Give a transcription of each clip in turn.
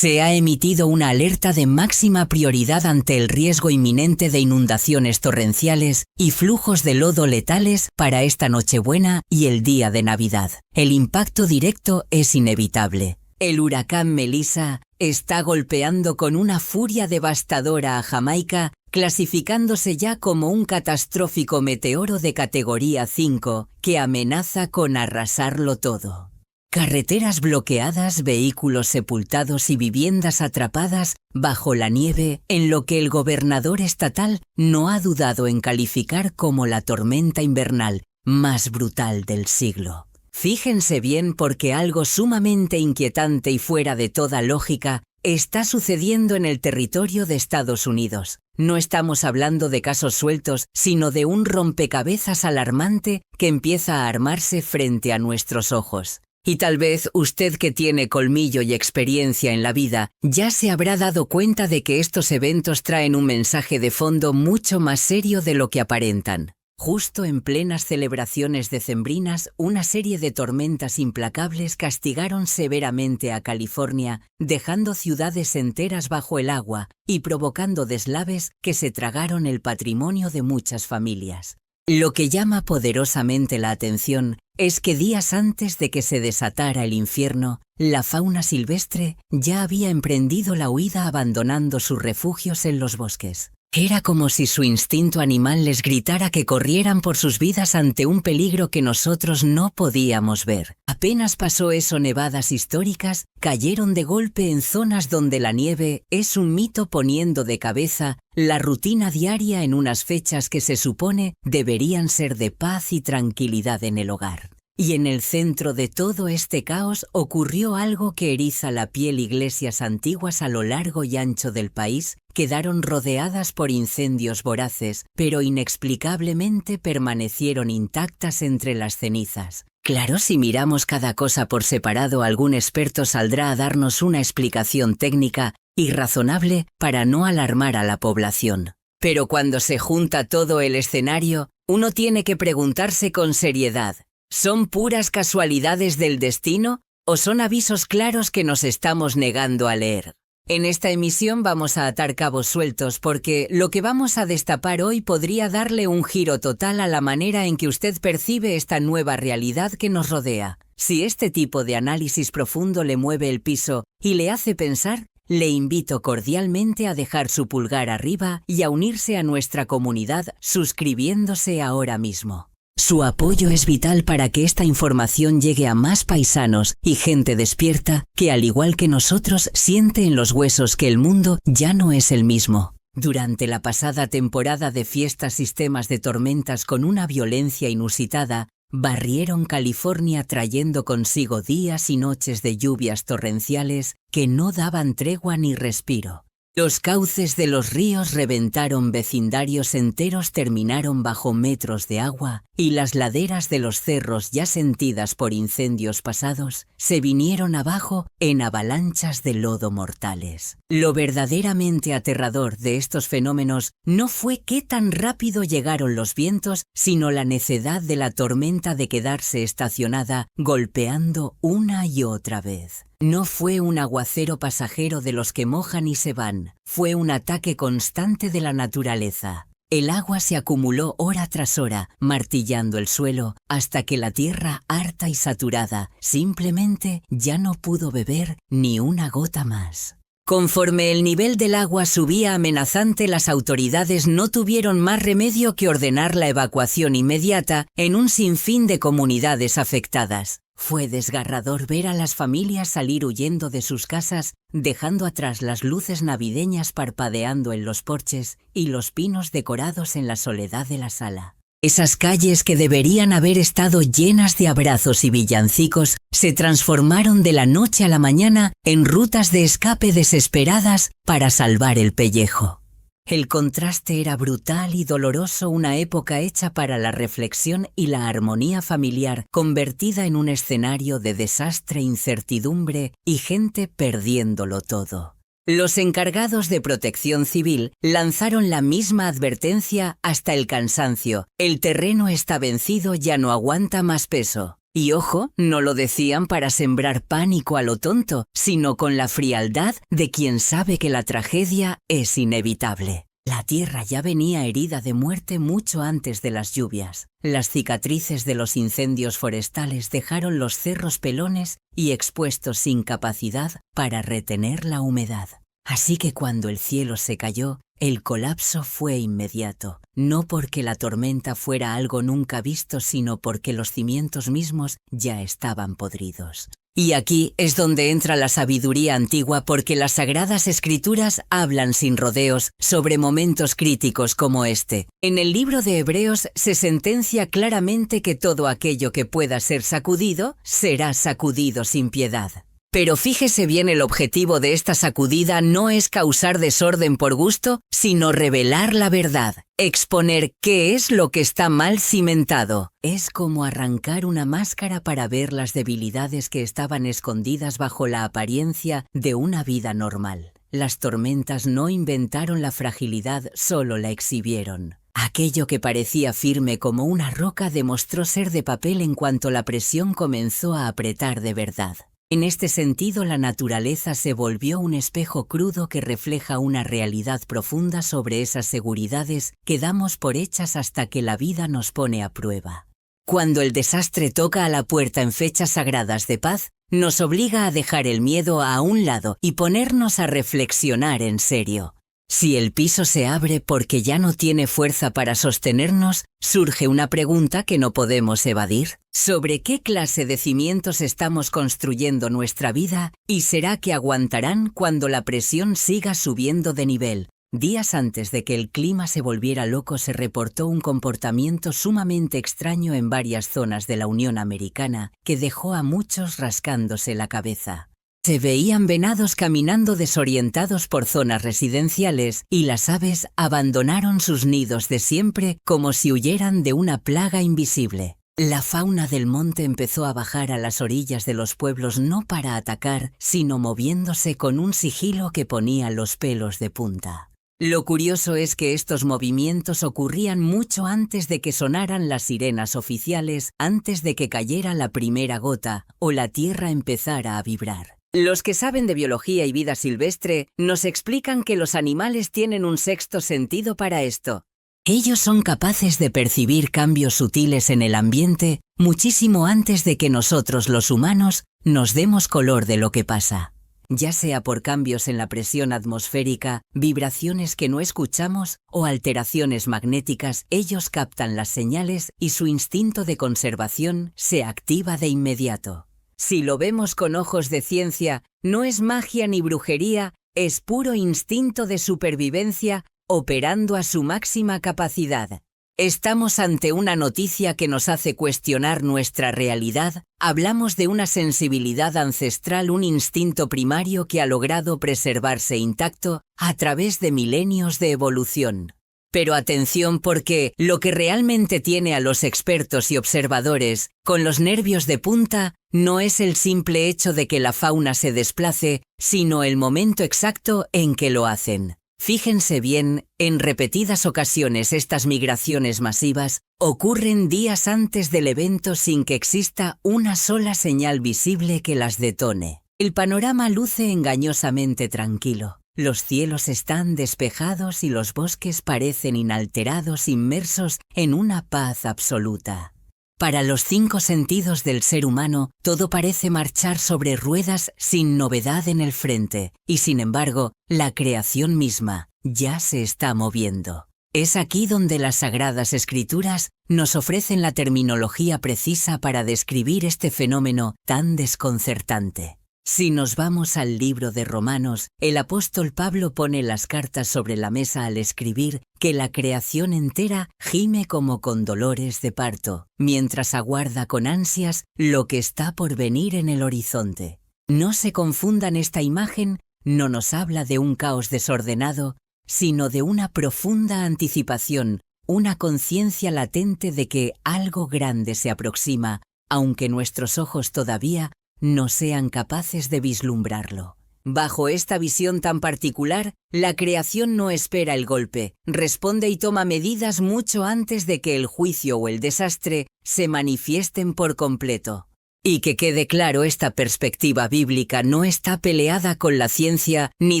Se ha emitido una alerta de máxima prioridad ante el riesgo inminente de inundaciones torrenciales y flujos de lodo letales para esta Nochebuena y el día de Navidad. El impacto directo es inevitable. El huracán Melissa está golpeando con una furia devastadora a Jamaica, clasificándose ya como un catastrófico meteoro de categoría 5 que amenaza con arrasarlo todo. Carreteras bloqueadas, vehículos sepultados y viviendas atrapadas bajo la nieve en lo que el gobernador estatal no ha dudado en calificar como la tormenta invernal más brutal del siglo. Fíjense bien porque algo sumamente inquietante y fuera de toda lógica está sucediendo en el territorio de Estados Unidos. No estamos hablando de casos sueltos, sino de un rompecabezas alarmante que empieza a armarse frente a nuestros ojos. Y tal vez usted que tiene colmillo y experiencia en la vida ya se habrá dado cuenta de que estos eventos traen un mensaje de fondo mucho más serio de lo que aparentan. Justo en plenas celebraciones decembrinas, una serie de tormentas implacables castigaron severamente a California, dejando ciudades enteras bajo el agua y provocando deslaves que se tragaron el patrimonio de muchas familias. Lo que llama poderosamente la atención es que días antes de que se desatara el infierno, la fauna silvestre ya había emprendido la huida abandonando sus refugios en los bosques. Era como si su instinto animal les gritara que corrieran por sus vidas ante un peligro que nosotros no podíamos ver. Apenas pasó eso, nevadas históricas cayeron de golpe en zonas donde la nieve es un mito, poniendo de cabeza la rutina diaria en unas fechas que se supone deberían ser de paz y tranquilidad en el hogar. Y en el centro de todo este caos ocurrió algo que eriza la piel. Iglesias antiguas a lo largo y ancho del país quedaron rodeadas por incendios voraces, pero inexplicablemente permanecieron intactas entre las cenizas. Claro, si miramos cada cosa por separado, algún experto saldrá a darnos una explicación técnica y razonable para no alarmar a la población. Pero cuando se junta todo el escenario, uno tiene que preguntarse con seriedad: ¿son puras casualidades del destino o son avisos claros que nos estamos negando a leer? En esta emisión vamos a atar cabos sueltos porque lo que vamos a destapar hoy podría darle un giro total a la manera en que usted percibe esta nueva realidad que nos rodea. Si este tipo de análisis profundo le mueve el piso y le hace pensar, le invito cordialmente a dejar su pulgar arriba y a unirse a nuestra comunidad suscribiéndose ahora mismo. Su apoyo es vital para que esta información llegue a más paisanos y gente despierta que, al igual que nosotros, siente en los huesos que el mundo ya no es el mismo. Durante la pasada temporada de fiestas, sistemas de tormentas con una violencia inusitada barrieron California, trayendo consigo días y noches de lluvias torrenciales que no daban tregua ni respiro. Los cauces de los ríos reventaron, vecindarios enteros terminaron bajo metros de agua y las laderas de los cerros, ya sentidas por incendios pasados, se vinieron abajo en avalanchas de lodo mortales. Lo verdaderamente aterrador de estos fenómenos no fue qué tan rápido llegaron los vientos, sino la necedad de la tormenta de quedarse estacionada, golpeando una y otra vez. No fue un aguacero pasajero de los que mojan y se van, fue un ataque constante de la naturaleza. El agua se acumuló hora tras hora, martillando el suelo, hasta que la tierra, harta y saturada, simplemente ya no pudo beber ni una gota más. Conforme el nivel del agua subía amenazante, las autoridades no tuvieron más remedio que ordenar la evacuación inmediata en un sinfín de comunidades afectadas. Fue desgarrador ver a las familias salir huyendo de sus casas, dejando atrás las luces navideñas parpadeando en los porches y los pinos decorados en la soledad de la sala. Esas calles que deberían haber estado llenas de abrazos y villancicos se transformaron de la noche a la mañana en rutas de escape desesperadas para salvar el pellejo. El contraste era brutal y doloroso, una época hecha para la reflexión y la armonía familiar, convertida en un escenario de desastre, incertidumbre y gente perdiéndolo todo. Los encargados de Protección Civil lanzaron la misma advertencia hasta el cansancio: el terreno está vencido, ya no aguanta más peso. Y ojo, no lo decían para sembrar pánico a lo tonto, sino con la frialdad de quien sabe que la tragedia es inevitable. La tierra ya venía herida de muerte mucho antes de las lluvias. Las cicatrices de los incendios forestales dejaron los cerros pelones y expuestos sin capacidad para retener la humedad. Así que cuando el cielo se cayó, el colapso fue inmediato, no porque la tormenta fuera algo nunca visto, sino porque los cimientos mismos ya estaban podridos. Y aquí es donde entra la sabiduría antigua, porque las Sagradas Escrituras hablan sin rodeos sobre momentos críticos como este. En el libro de Hebreos se sentencia claramente que todo aquello que pueda ser sacudido, será sacudido sin piedad. Pero fíjese bien, el objetivo de esta sacudida no es causar desorden por gusto, sino revelar la verdad, exponer qué es lo que está mal cimentado. Es como arrancar una máscara para ver las debilidades que estaban escondidas bajo la apariencia de una vida normal. Las tormentas no inventaron la fragilidad, solo la exhibieron. Aquello que parecía firme como una roca demostró ser de papel en cuanto la presión comenzó a apretar de verdad. En este sentido, la naturaleza se volvió un espejo crudo que refleja una realidad profunda sobre esas seguridades que damos por hechas hasta que la vida nos pone a prueba. Cuando el desastre toca a la puerta en fechas sagradas de paz, nos obliga a dejar el miedo a un lado y ponernos a reflexionar en serio. Si el piso se abre porque ya no tiene fuerza para sostenernos, surge una pregunta que no podemos evadir. ¿Sobre qué clase de cimientos estamos construyendo nuestra vida y será que aguantarán cuando la presión siga subiendo de nivel? Días antes de que el clima se volviera loco, se reportó un comportamiento sumamente extraño en varias zonas de la Unión Americana que dejó a muchos rascándose la cabeza. Se veían venados caminando desorientados por zonas residenciales y las aves abandonaron sus nidos de siempre como si huyeran de una plaga invisible. La fauna del monte empezó a bajar a las orillas de los pueblos no para atacar, sino moviéndose con un sigilo que ponía los pelos de punta. Lo curioso es que estos movimientos ocurrían mucho antes de que sonaran las sirenas oficiales, antes de que cayera la primera gota o la tierra empezara a vibrar. Los que saben de biología y vida silvestre nos explican que los animales tienen un sexto sentido para esto. Ellos son capaces de percibir cambios sutiles en el ambiente muchísimo antes de que nosotros, los humanos, nos demos color de lo que pasa. Ya sea por cambios en la presión atmosférica, vibraciones que no escuchamos o alteraciones magnéticas, ellos captan las señales y su instinto de conservación se activa de inmediato. Si lo vemos con ojos de ciencia, no es magia ni brujería, es puro instinto de supervivencia operando a su máxima capacidad. Estamos ante una noticia que nos hace cuestionar nuestra realidad. Hablamos de una sensibilidad ancestral, un instinto primario que ha logrado preservarse intacto a través de milenios de evolución. Pero atención, porque lo que realmente tiene a los expertos y observadores con los nervios de punta no es el simple hecho de que la fauna se desplace, sino el momento exacto en que lo hacen. Fíjense bien, en repetidas ocasiones estas migraciones masivas ocurren días antes del evento sin que exista una sola señal visible que las detone. El panorama luce engañosamente tranquilo. Los cielos están despejados y los bosques parecen inalterados, inmersos en una paz absoluta. Para los 5 sentidos del ser humano, todo parece marchar sobre ruedas sin novedad en el frente, y sin embargo, la creación misma ya se está moviendo. Es aquí donde las Sagradas Escrituras nos ofrecen la terminología precisa para describir este fenómeno tan desconcertante. Si nos vamos al libro de Romanos, el apóstol Pablo pone las cartas sobre la mesa al escribir que la creación entera gime como con dolores de parto, mientras aguarda con ansias lo que está por venir en el horizonte. No se confundan, esta imagen no nos habla de un caos desordenado, sino de una profunda anticipación, una conciencia latente de que algo grande se aproxima, aunque nuestros ojos todavía no sean capaces de vislumbrarlo. Bajo esta visión tan particular, la creación no espera el golpe, responde y toma medidas mucho antes de que el juicio o el desastre se manifiesten por completo. Y que quede claro, esta perspectiva bíblica no está peleada con la ciencia ni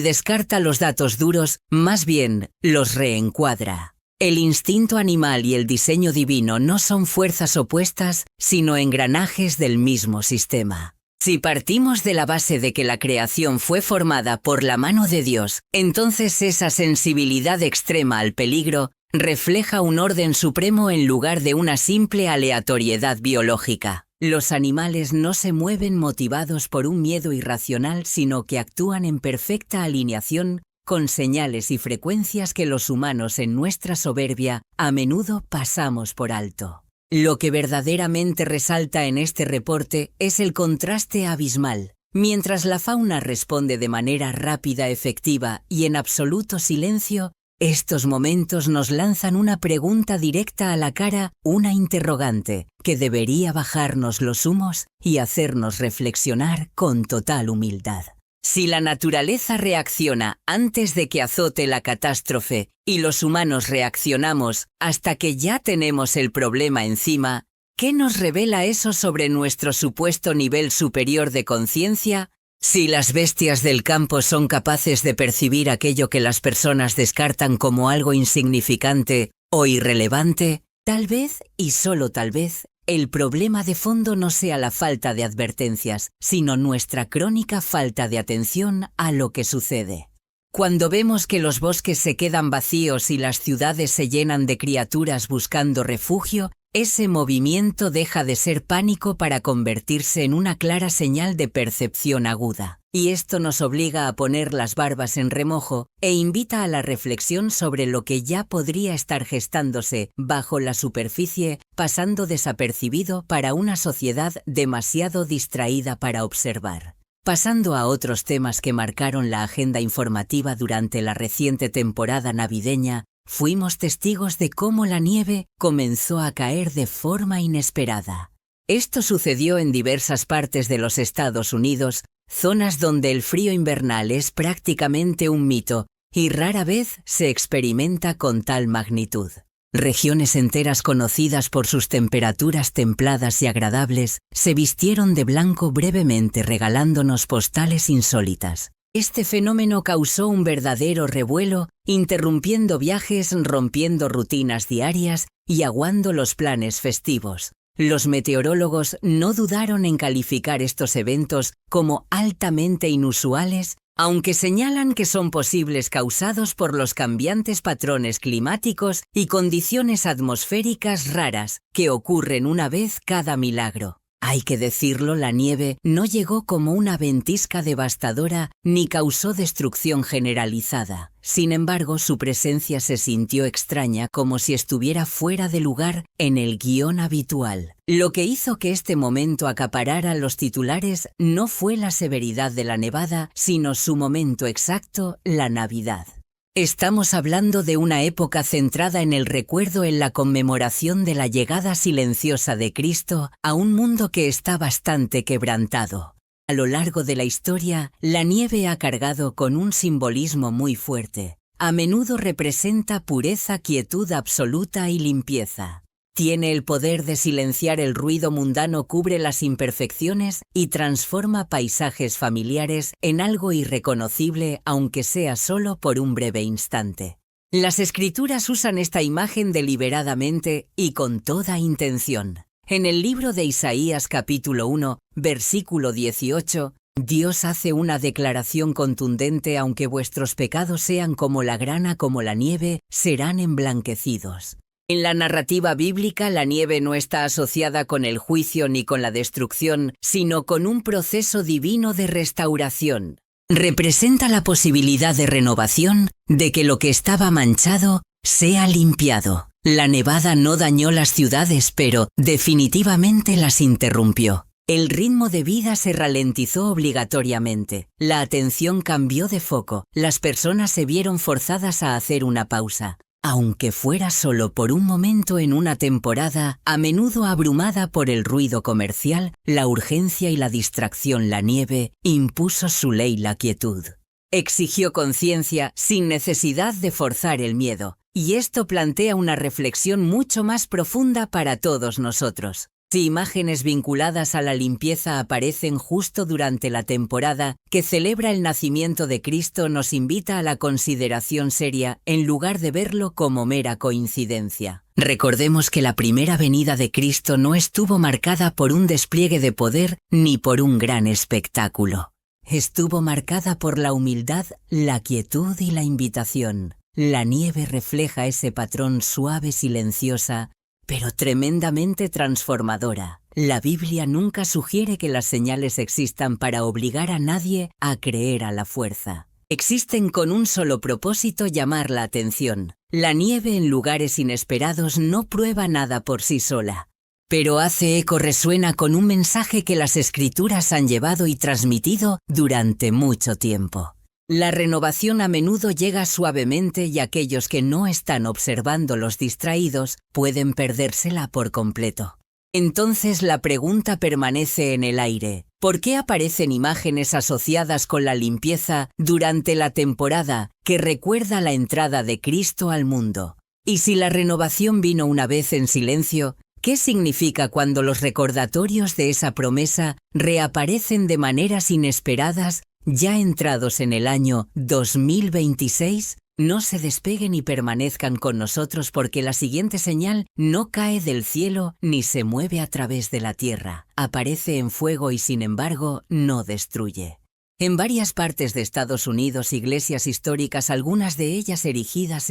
descarta los datos duros, más bien los reencuadra. El instinto animal y el diseño divino no son fuerzas opuestas, sino engranajes del mismo sistema. Si partimos de la base de que la creación fue formada por la mano de Dios, entonces esa sensibilidad extrema al peligro refleja un orden supremo en lugar de una simple aleatoriedad biológica. Los animales no se mueven motivados por un miedo irracional, sino que actúan en perfecta alineación con señales y frecuencias que los humanos en nuestra soberbia a menudo pasamos por alto. Lo que verdaderamente resalta en este reporte es el contraste abismal. Mientras la fauna responde de manera rápida, efectiva y en absoluto silencio, estos momentos nos lanzan una pregunta directa a la cara, una interrogante, que debería bajarnos los humos y hacernos reflexionar con total humildad. Si la naturaleza reacciona antes de que azote la catástrofe y los humanos reaccionamos hasta que ya tenemos el problema encima, ¿qué nos revela eso sobre nuestro supuesto nivel superior de conciencia? Si las bestias del campo son capaces de percibir aquello que las personas descartan como algo insignificante o irrelevante, tal vez, y solo tal vez, el problema de fondo no sea la falta de advertencias, sino nuestra crónica falta de atención a lo que sucede. Cuando vemos que los bosques se quedan vacíos y las ciudades se llenan de criaturas buscando refugio, ese movimiento deja de ser pánico para convertirse en una clara señal de percepción aguda. Y esto nos obliga a poner las barbas en remojo e invita a la reflexión sobre lo que ya podría estar gestándose bajo la superficie, pasando desapercibido para una sociedad demasiado distraída para observar. Pasando a otros temas que marcaron la agenda informativa durante la reciente temporada navideña, fuimos testigos de cómo la nieve comenzó a caer de forma inesperada. Esto sucedió en diversas partes de los Estados Unidos, zonas donde el frío invernal es prácticamente un mito y rara vez se experimenta con tal magnitud. Regiones enteras conocidas por sus temperaturas templadas y agradables se vistieron de blanco brevemente, regalándonos postales insólitas. Este fenómeno causó un verdadero revuelo, interrumpiendo viajes, rompiendo rutinas diarias y aguando los planes festivos. Los meteorólogos no dudaron en calificar estos eventos como altamente inusuales, aunque señalan que son posibles causados por los cambiantes patrones climáticos y condiciones atmosféricas raras que ocurren una vez cada milagro. Hay que decirlo, la nieve no llegó como una ventisca devastadora ni causó destrucción generalizada. Sin embargo, su presencia se sintió extraña, como si estuviera fuera de lugar en el guión habitual. Lo que hizo que este momento acaparara los titulares no fue la severidad de la nevada, sino su momento exacto, la Navidad. Estamos hablando de una época centrada en el recuerdo, en la conmemoración de la llegada silenciosa de Cristo a un mundo que está bastante quebrantado. A lo largo de la historia, la nieve ha cargado con un simbolismo muy fuerte. A menudo representa pureza, quietud absoluta y limpieza. Tiene el poder de silenciar el ruido mundano, cubre las imperfecciones y transforma paisajes familiares en algo irreconocible, aunque sea solo por un breve instante. Las Escrituras usan esta imagen deliberadamente y con toda intención. En el libro de Isaías capítulo 1, versículo 18, Dios hace una declaración contundente: aunque vuestros pecados sean como la grana, como la nieve, serán emblanquecidos. En la narrativa bíblica, la nieve no está asociada con el juicio ni con la destrucción, sino con un proceso divino de restauración. Representa la posibilidad de renovación, de que lo que estaba manchado sea limpiado. La nevada no dañó las ciudades, pero definitivamente las interrumpió. El ritmo de vida se ralentizó obligatoriamente. La atención cambió de foco. Las personas se vieron forzadas a hacer una pausa. Aunque fuera solo por un momento en una temporada, a menudo abrumada por el ruido comercial, la urgencia y la distracción, la nieve impuso su ley, la quietud. Exigió conciencia sin necesidad de forzar el miedo, y esto plantea una reflexión mucho más profunda para todos nosotros. Si imágenes vinculadas a la limpieza aparecen justo durante la temporada que celebra el nacimiento de Cristo, nos invita a la consideración seria en lugar de verlo como mera coincidencia. Recordemos que la primera venida de Cristo no estuvo marcada por un despliegue de poder ni por un gran espectáculo. Estuvo marcada por la humildad, la quietud y la invitación. La nieve refleja ese patrón suave, silenciosa, pero tremendamente transformadora. La Biblia nunca sugiere que las señales existan para obligar a nadie a creer a la fuerza. Existen con un solo propósito: llamar la atención. La nieve en lugares inesperados no prueba nada por sí sola, pero hace eco, resuena con un mensaje que las Escrituras han llevado y transmitido durante mucho tiempo. La renovación a menudo llega suavemente y aquellos que no están observando, los distraídos, pueden perdérsela por completo. Entonces la pregunta permanece en el aire: ¿por qué aparecen imágenes asociadas con la limpieza durante la temporada que recuerda la entrada de Cristo al mundo? Y si la renovación vino una vez en silencio, ¿qué significa cuando los recordatorios de esa promesa reaparecen de maneras inesperadas ya entrados en el año 2026? No se despeguen y permanezcan con nosotros, porque la siguiente señal no cae del cielo ni se mueve a través de la tierra. Aparece en fuego y sin embargo no destruye. En varias partes de Estados Unidos, iglesias históricas, algunas de ellas erigidas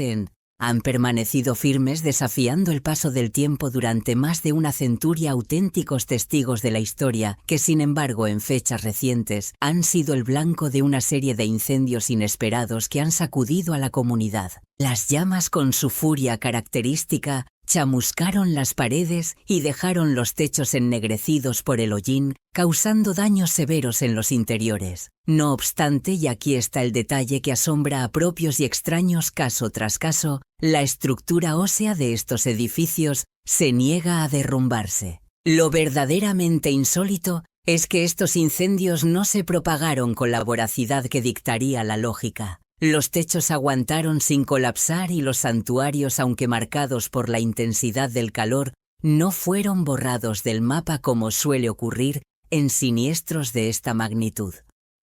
han permanecido firmes, desafiando el paso del tiempo durante más de una centuria, auténticos testigos de la historia que, sin embargo, en fechas recientes, han sido el blanco de una serie de incendios inesperados que han sacudido a la comunidad. Las llamas, con su furia característica, chamuscaron las paredes y dejaron los techos ennegrecidos por el hollín, causando daños severos en los interiores. No obstante, y aquí está el detalle que asombra a propios y extraños caso tras caso, la estructura ósea de estos edificios se niega a derrumbarse. Lo verdaderamente insólito es que estos incendios no se propagaron con la voracidad que dictaría la lógica. Los techos aguantaron sin colapsar y los santuarios, aunque marcados por la intensidad del calor, no fueron borrados del mapa como suele ocurrir en siniestros de esta magnitud.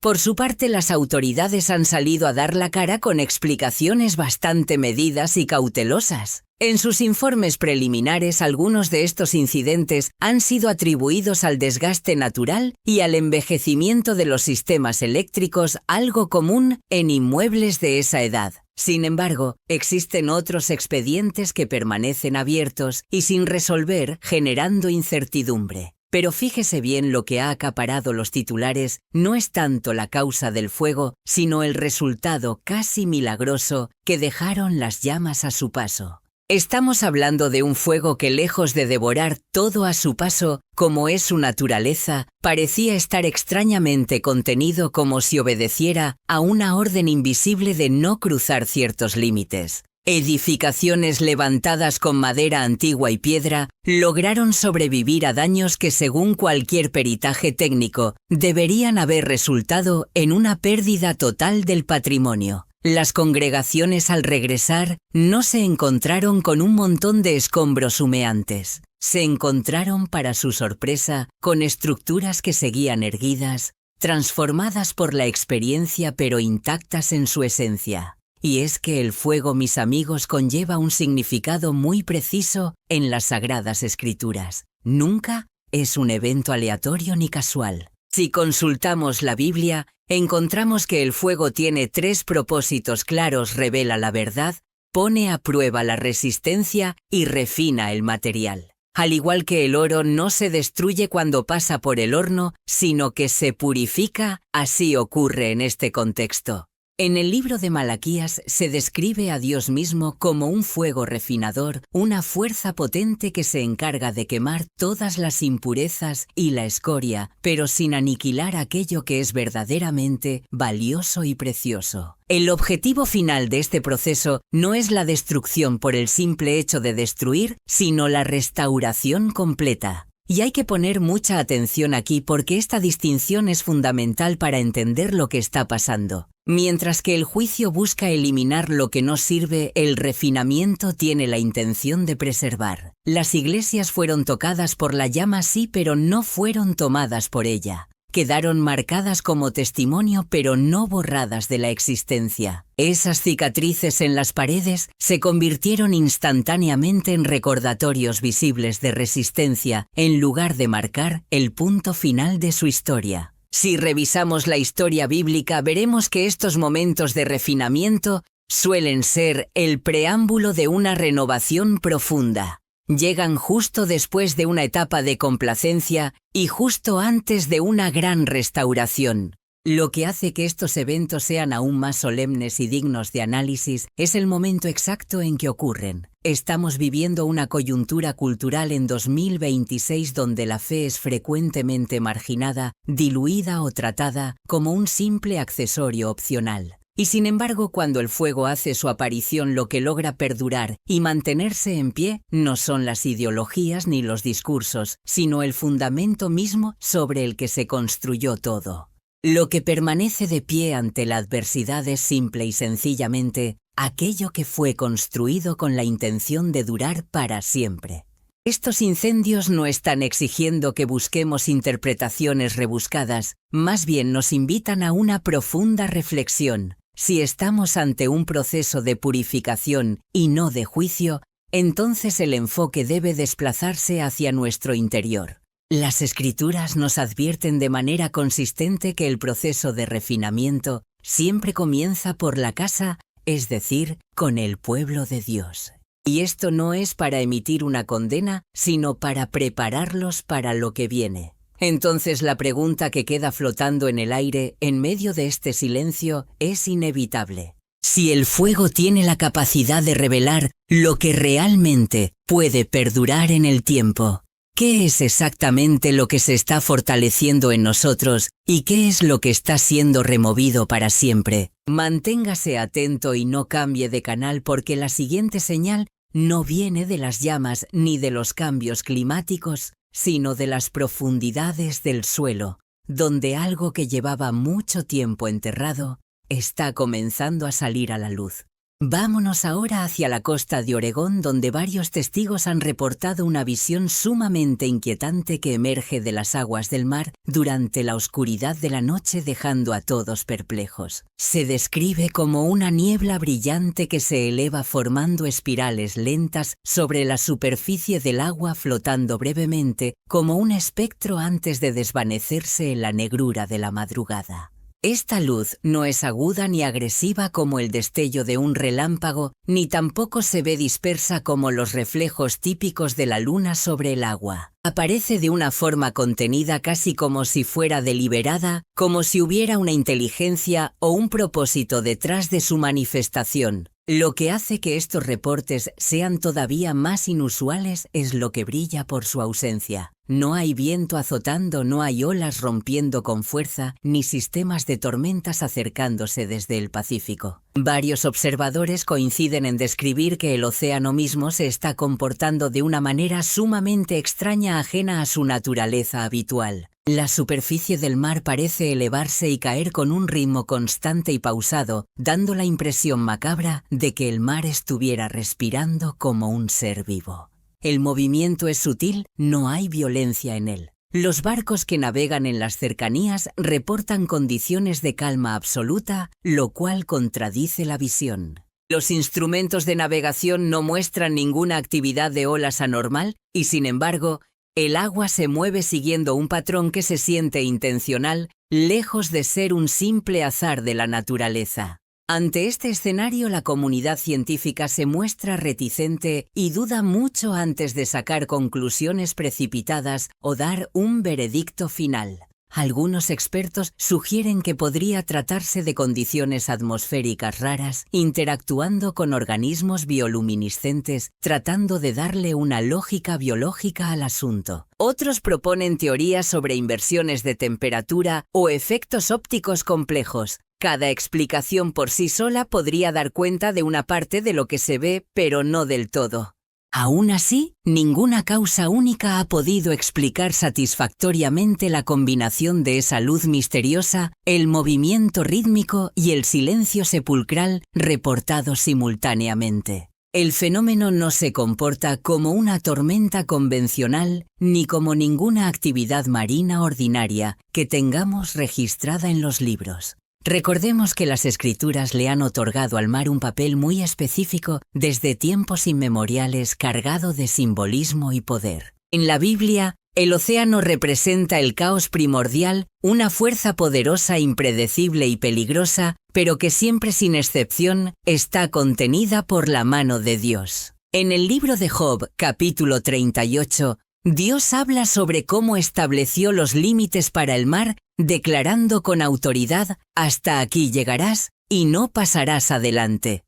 Por su parte, las autoridades han salido a dar la cara con explicaciones bastante medidas y cautelosas. En sus informes preliminares, algunos de estos incidentes han sido atribuidos al desgaste natural y al envejecimiento de los sistemas eléctricos, algo común en inmuebles de esa edad. Sin embargo, existen otros expedientes que permanecen abiertos y sin resolver, generando incertidumbre. Pero fíjese bien, lo que ha acaparado los titulares no es tanto la causa del fuego, sino el resultado casi milagroso que dejaron las llamas a su paso. Estamos hablando de un fuego que, lejos de devorar todo a su paso, como es su naturaleza, parecía estar extrañamente contenido, como si obedeciera a una orden invisible de no cruzar ciertos límites. Edificaciones levantadas con madera antigua y piedra lograron sobrevivir a daños que, según cualquier peritaje técnico, deberían haber resultado en una pérdida total del patrimonio. Las congregaciones, al regresar, no se encontraron con un montón de escombros humeantes. Se encontraron, para su sorpresa, con estructuras que seguían erguidas, transformadas por la experiencia pero intactas en su esencia. Y es que el fuego, mis amigos, conlleva un significado muy preciso en las Sagradas Escrituras. Nunca es un evento aleatorio ni casual. Si consultamos la Biblia, encontramos que el fuego tiene tres propósitos claros: revela la verdad, pone a prueba la resistencia y refina el material. Al igual que el oro no se destruye cuando pasa por el horno, sino que se purifica, así ocurre en este contexto. En el libro de Malaquías se describe a Dios mismo como un fuego refinador, una fuerza potente que se encarga de quemar todas las impurezas y la escoria, pero sin aniquilar aquello que es verdaderamente valioso y precioso. El objetivo final de este proceso no es la destrucción por el simple hecho de destruir, sino la restauración completa. Y hay que poner mucha atención aquí porque esta distinción es fundamental para entender lo que está pasando. Mientras que el juicio busca eliminar lo que no sirve, el refinamiento tiene la intención de preservar. Las iglesias fueron tocadas por la llama, sí, pero no fueron tomadas por ella. Quedaron marcadas como testimonio, pero no borradas de la existencia. Esas cicatrices en las paredes se convirtieron instantáneamente en recordatorios visibles de resistencia, en lugar de marcar el punto final de su historia. Si revisamos la historia bíblica, veremos que estos momentos de refinamiento suelen ser el preámbulo de una renovación profunda. Llegan justo después de una etapa de complacencia y justo antes de una gran restauración. Lo que hace que estos eventos sean aún más solemnes y dignos de análisis es el momento exacto en que ocurren. Estamos viviendo una coyuntura cultural en 2026 donde la fe es frecuentemente marginada, diluida o tratada como un simple accesorio opcional. Y sin embargo, cuando el fuego hace su aparición, lo que logra perdurar y mantenerse en pie no son las ideologías ni los discursos, sino el fundamento mismo sobre el que se construyó todo. Lo que permanece de pie ante la adversidad es simple y sencillamente aquello que fue construido con la intención de durar para siempre. Estos incendios no están exigiendo que busquemos interpretaciones rebuscadas, más bien nos invitan a una profunda reflexión. Si estamos ante un proceso de purificación y no de juicio, entonces el enfoque debe desplazarse hacia nuestro interior. Las Escrituras nos advierten de manera consistente que el proceso de refinamiento siempre comienza por la casa, es decir, con el pueblo de Dios. Y esto no es para emitir una condena, sino para prepararlos para lo que viene. Entonces la pregunta que queda flotando en el aire en medio de este silencio es inevitable. Si el fuego tiene la capacidad de revelar lo que realmente puede perdurar en el tiempo, ¿qué es exactamente lo que se está fortaleciendo en nosotros y qué es lo que está siendo removido para siempre? Manténgase atento y no cambie de canal porque la siguiente señal no viene de las llamas ni de los cambios climáticos, sino de las profundidades del suelo, donde algo que llevaba mucho tiempo enterrado está comenzando a salir a la luz. Vámonos ahora hacia la costa de Oregón, donde varios testigos han reportado una visión sumamente inquietante que emerge de las aguas del mar durante la oscuridad de la noche, dejando a todos perplejos. Se describe como una niebla brillante que se eleva formando espirales lentas sobre la superficie del agua, flotando brevemente como un espectro antes de desvanecerse en la negrura de la madrugada. Esta luz no es aguda ni agresiva como el destello de un relámpago, ni tampoco se ve dispersa como los reflejos típicos de la luna sobre el agua. Aparece de una forma contenida, casi como si fuera deliberada, como si hubiera una inteligencia o un propósito detrás de su manifestación. Lo que hace que estos reportes sean todavía más inusuales es lo que brilla por su ausencia. No hay viento azotando, no hay olas rompiendo con fuerza, ni sistemas de tormentas acercándose desde el Pacífico. Varios observadores coinciden en describir que el océano mismo se está comportando de una manera sumamente extraña, ajena a su naturaleza habitual. La superficie del mar parece elevarse y caer con un ritmo constante y pausado, dando la impresión macabra de que el mar estuviera respirando como un ser vivo. El movimiento es sutil, no hay violencia en él. Los barcos que navegan en las cercanías reportan condiciones de calma absoluta, lo cual contradice la visión. Los instrumentos de navegación no muestran ninguna actividad de olas anormal y, sin embargo, el agua se mueve siguiendo un patrón que se siente intencional, lejos de ser un simple azar de la naturaleza. Ante este escenario, la comunidad científica se muestra reticente y duda mucho antes de sacar conclusiones precipitadas o dar un veredicto final. Algunos expertos sugieren que podría tratarse de condiciones atmosféricas raras, interactuando con organismos bioluminiscentes, tratando de darle una lógica biológica al asunto. Otros proponen teorías sobre inversiones de temperatura o efectos ópticos complejos. Cada explicación por sí sola podría dar cuenta de una parte de lo que se ve, pero no del todo. Aún así, ninguna causa única ha podido explicar satisfactoriamente la combinación de esa luz misteriosa, el movimiento rítmico y el silencio sepulcral reportados simultáneamente. El fenómeno no se comporta como una tormenta convencional ni como ninguna actividad marina ordinaria que tengamos registrada en los libros. Recordemos que las escrituras le han otorgado al mar un papel muy específico desde tiempos inmemoriales, cargado de simbolismo y poder. En la Biblia, el océano representa el caos primordial, una fuerza poderosa, impredecible y peligrosa, pero que siempre sin excepción está contenida por la mano de Dios. En el libro de Job, capítulo 38, Dios habla sobre cómo estableció los límites para el mar, declarando con autoridad: hasta aquí llegarás y no pasarás adelante.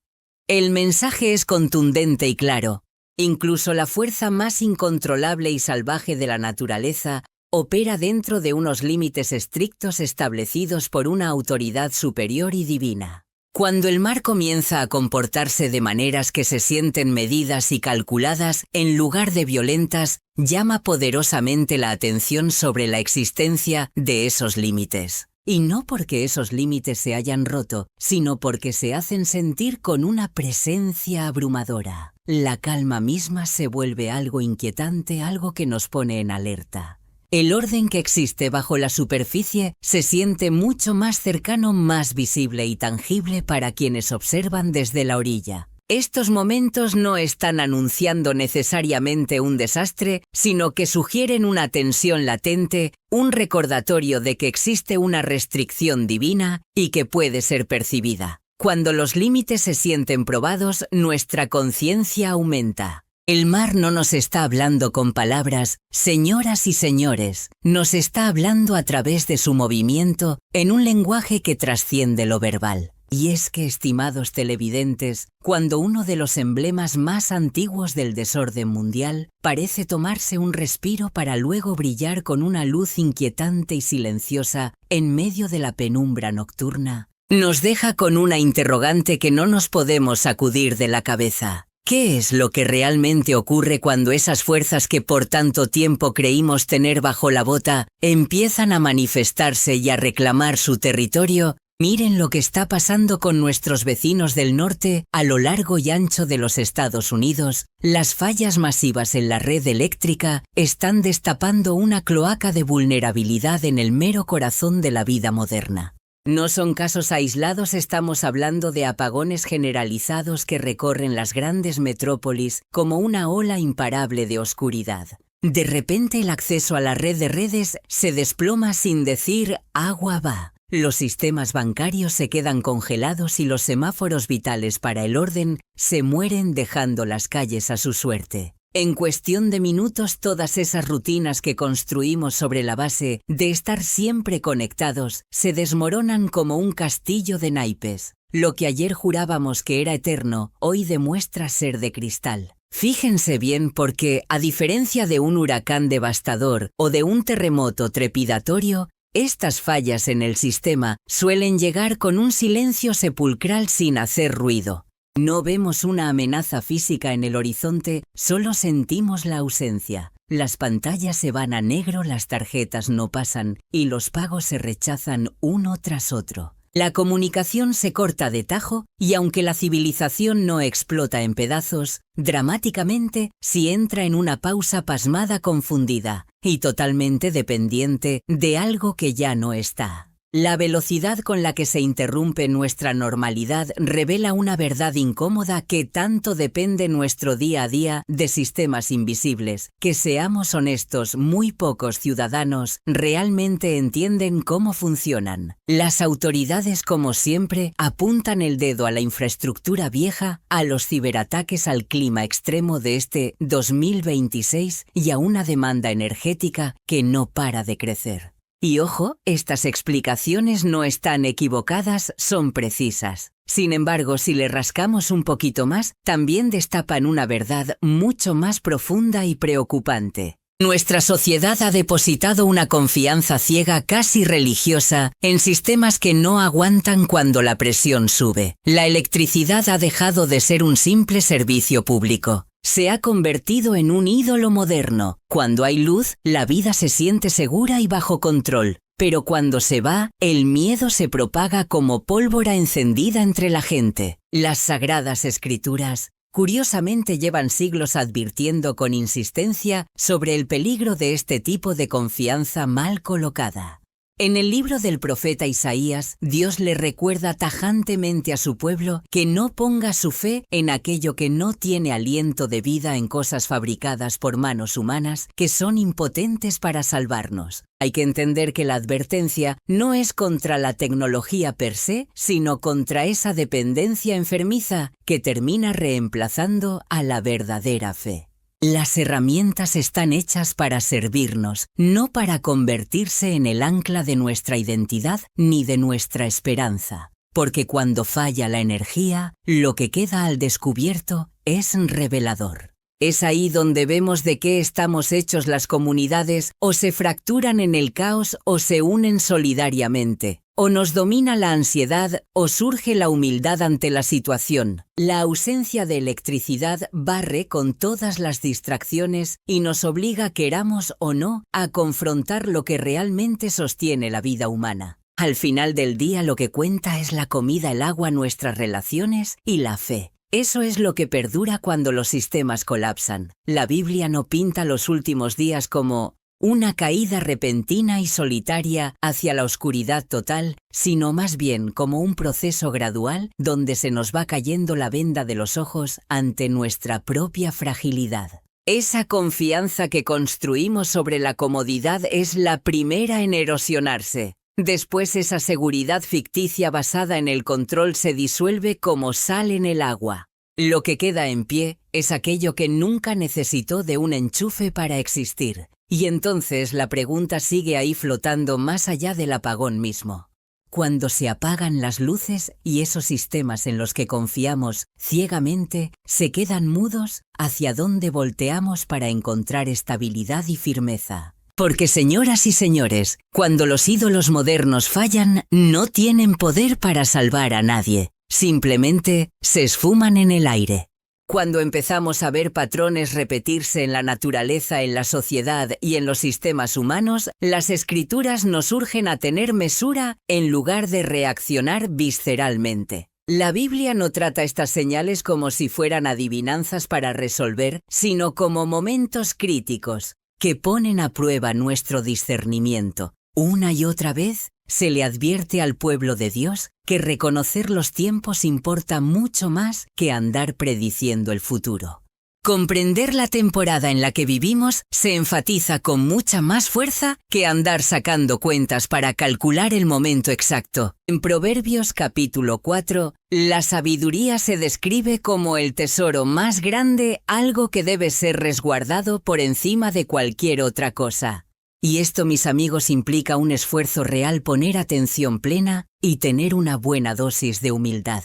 El mensaje es contundente y claro. Incluso la fuerza más incontrolable y salvaje de la naturaleza opera dentro de unos límites estrictos establecidos por una autoridad superior y divina. Cuando el mar comienza a comportarse de maneras que se sienten medidas y calculadas en lugar de violentas, llama poderosamente la atención sobre la existencia de esos límites. Y no porque esos límites se hayan roto, sino porque se hacen sentir con una presencia abrumadora. La calma misma se vuelve algo inquietante, algo que nos pone en alerta. El orden que existe bajo la superficie se siente mucho más cercano, más visible y tangible para quienes observan desde la orilla. Estos momentos no están anunciando necesariamente un desastre, sino que sugieren una tensión latente, un recordatorio de que existe una restricción divina y que puede ser percibida. Cuando los límites se sienten probados, nuestra conciencia aumenta. El mar no nos está hablando con palabras, señoras y señores, nos está hablando a través de su movimiento en un lenguaje que trasciende lo verbal. Y es que, estimados televidentes, cuando uno de los emblemas más antiguos del desorden mundial parece tomarse un respiro para luego brillar con una luz inquietante y silenciosa en medio de la penumbra nocturna, nos deja con una interrogante que no nos podemos sacudir de la cabeza. ¿Qué es lo que realmente ocurre cuando esas fuerzas que por tanto tiempo creímos tener bajo la bota empiezan a manifestarse y a reclamar su territorio? Miren lo que está pasando con nuestros vecinos del norte a lo largo y ancho de los Estados Unidos. Las fallas masivas en la red eléctrica están destapando una cloaca de vulnerabilidad en el mero corazón de la vida moderna. No son casos aislados, estamos hablando de apagones generalizados que recorren las grandes metrópolis como una ola imparable de oscuridad. De repente el acceso a la red de redes se desploma sin decir agua va. Los sistemas bancarios se quedan congelados y los semáforos vitales para el orden se mueren dejando las calles a su suerte. En cuestión de minutos, todas esas rutinas que construimos sobre la base de estar siempre conectados se desmoronan como un castillo de naipes. Lo que ayer jurábamos que era eterno, hoy demuestra ser de cristal. Fíjense bien porque, a diferencia de un huracán devastador o de un terremoto trepidatorio, estas fallas en el sistema suelen llegar con un silencio sepulcral sin hacer ruido. No vemos una amenaza física en el horizonte, solo sentimos la ausencia. Las pantallas se van a negro, las tarjetas no pasan y los pagos se rechazan uno tras otro. La comunicación se corta de tajo y aunque la civilización no explota en pedazos, dramáticamente sí entra en una pausa pasmada, confundida y totalmente dependiente de algo que ya no está. La velocidad con la que se interrumpe nuestra normalidad revela una verdad incómoda que tanto depende nuestro día a día de sistemas invisibles, que seamos honestos, muy pocos ciudadanos realmente entienden cómo funcionan. Las autoridades, como siempre, apuntan el dedo a la infraestructura vieja, a los ciberataques al clima extremo de este 2026 y a una demanda energética que no para de crecer. Y ojo, estas explicaciones no están equivocadas, son precisas. Sin embargo, si le rascamos un poquito más, también destapan una verdad mucho más profunda y preocupante. Nuestra sociedad ha depositado una confianza ciega, casi religiosa, en sistemas que no aguantan cuando la presión sube. La electricidad ha dejado de ser un simple servicio público. se ha convertido en un ídolo moderno. Cuando hay luz, la vida se siente segura y bajo control. Pero cuando se va, el miedo se propaga como pólvora encendida entre la gente. Las Sagradas Escrituras, curiosamente, llevan siglos advirtiendo con insistencia sobre el peligro de este tipo de confianza mal colocada. En el libro del profeta Isaías, Dios le recuerda tajantemente a su pueblo que no ponga su fe en aquello que no tiene aliento de vida, en cosas fabricadas por manos humanas que son impotentes para salvarnos. Hay que entender que la advertencia no es contra la tecnología per se, sino contra esa dependencia enfermiza que termina reemplazando a la verdadera fe. Las herramientas están hechas para servirnos, no para convertirse en el ancla de nuestra identidad ni de nuestra esperanza. Porque cuando falla la energía, lo que queda al descubierto es revelador. Es ahí donde vemos de qué estamos hechos las comunidades, o se fracturan en el caos o se unen solidariamente. O nos domina la ansiedad o surge la humildad ante la situación. La ausencia de electricidad barre con todas las distracciones y nos obliga, queramos o no, a confrontar lo que realmente sostiene la vida humana. Al final del día lo que cuenta es la comida, el agua, nuestras relaciones y la fe. Eso es lo que perdura cuando los sistemas colapsan. La Biblia no pinta los últimos días como una caída repentina y solitaria hacia la oscuridad total, sino más bien como un proceso gradual donde se nos va cayendo la venda de los ojos ante nuestra propia fragilidad. Esa confianza que construimos sobre la comodidad es la primera en erosionarse. Después esa seguridad ficticia basada en el control se disuelve como sal en el agua. Lo que queda en pie es aquello que nunca necesitó de un enchufe para existir. Y entonces la pregunta sigue ahí flotando más allá del apagón mismo. Cuando se apagan las luces y esos sistemas en los que confiamos ciegamente se quedan mudos, ¿hacia dónde volteamos para encontrar estabilidad y firmeza? Porque, señoras y señores, cuando los ídolos modernos fallan, no tienen poder para salvar a nadie. Simplemente se esfuman en el aire. Cuando empezamos a ver patrones repetirse en la naturaleza, en la sociedad y en los sistemas humanos, las escrituras nos urgen a tener mesura en lugar de reaccionar visceralmente. La Biblia no trata estas señales como si fueran adivinanzas para resolver, sino como momentos críticos que ponen a prueba nuestro discernimiento. Una y otra vez se le advierte al pueblo de Dios que reconocer los tiempos importa mucho más que andar prediciendo el futuro. Comprender la temporada en la que vivimos se enfatiza con mucha más fuerza que andar sacando cuentas para calcular el momento exacto. En Proverbios capítulo 4, la sabiduría se describe como el tesoro más grande, algo que debe ser resguardado por encima de cualquier otra cosa. Y esto, mis amigos, implica un esfuerzo real, poner atención plena y tener una buena dosis de humildad.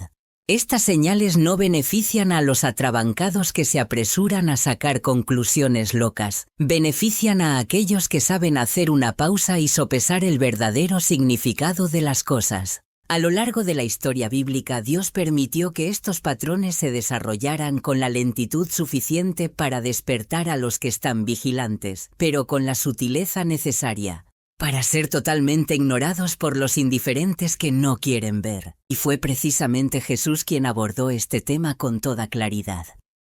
Estas señales no benefician a los atrabancados que se apresuran a sacar conclusiones locas. Benefician a aquellos que saben hacer una pausa y sopesar el verdadero significado de las cosas. A lo largo de la historia bíblica, Dios permitió que estos patrones se desarrollaran con la lentitud suficiente para despertar a los que están vigilantes, pero con la sutileza necesaria para ser totalmente ignorados por los indiferentes que no quieren ver. Y fue precisamente Jesús quien abordó este tema con toda claridad.